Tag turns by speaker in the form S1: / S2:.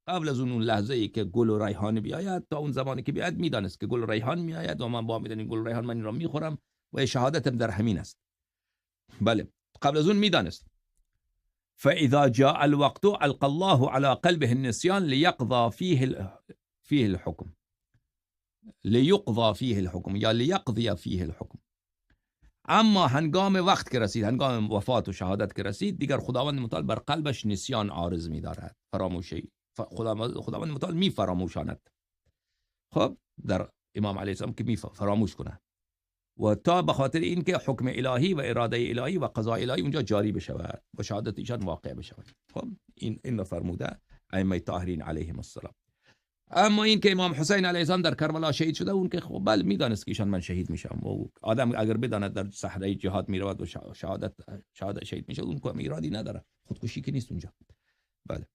S1: قبل از اون لحظه ای که گل و ریحان بیاید تا اون زمانی که بیاید میدانست که گل و ریحان میآید و من با میدونم گل و ریحان من این را میخورم و شهادتم در همین است. بله قبل از اون میدانست. فاذا جاء الوقت القى الله على قلبه النسيان ليقضى فيه الحكم یا لیقضی فیه الحکم. اما هنگام وقت که رسید، هنگام وفات و شهادت که رسید، دیگر خداوند متعال بر قلبش نسیان عارض می‌دارد، فراموشی. خداوند متعال می‌فراموشاند. خب در امام علیه السلام که فراموش کنه و تا به خاطر این که حکم الهی و اراده الهی و قضاء الهی اونجا جاری بشود و شهادت ایشان واقع بشود. خب این فرموده ائمه طاهرین علیهم السلام. اما این که امام حسین علیه السلام در کربلا شهید شده، اون که خب بله میدانست که ایشان من شهید میشم و آدم اگر بداند در صحرای جهاد میرود و شهادت شهید میشه، اون که ایرادی نداره، خودکشی که نیست اونجا. بله